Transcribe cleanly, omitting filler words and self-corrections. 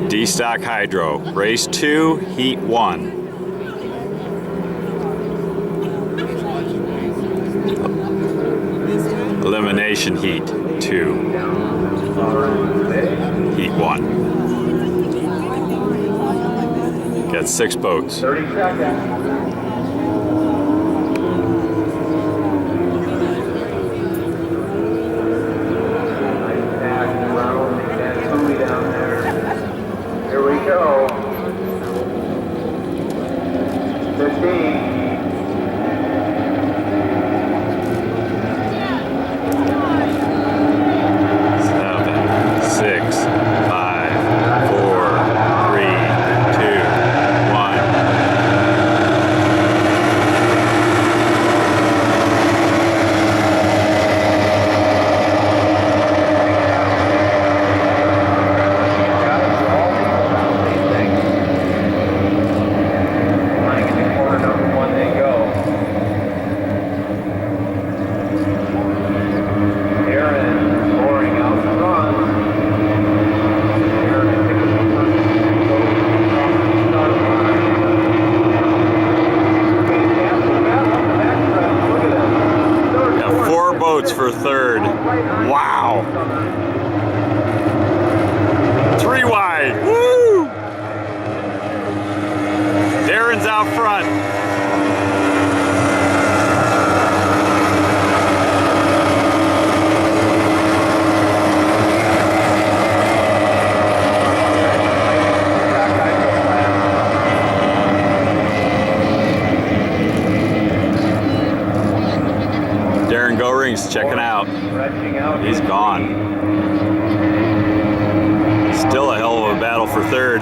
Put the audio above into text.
D-Stock Hydro, race 2, heat 1. Elimination heat 2. Heat 1. Got 6 boats. 30 seconds. Here we go. 15. 7, 6, 5, 4, 3, 2, 1. Boats for third. Wow. 3 wide. Woo! Darren's out front. Darren Goring's checking out. He's gone. Still a hell of a battle for third.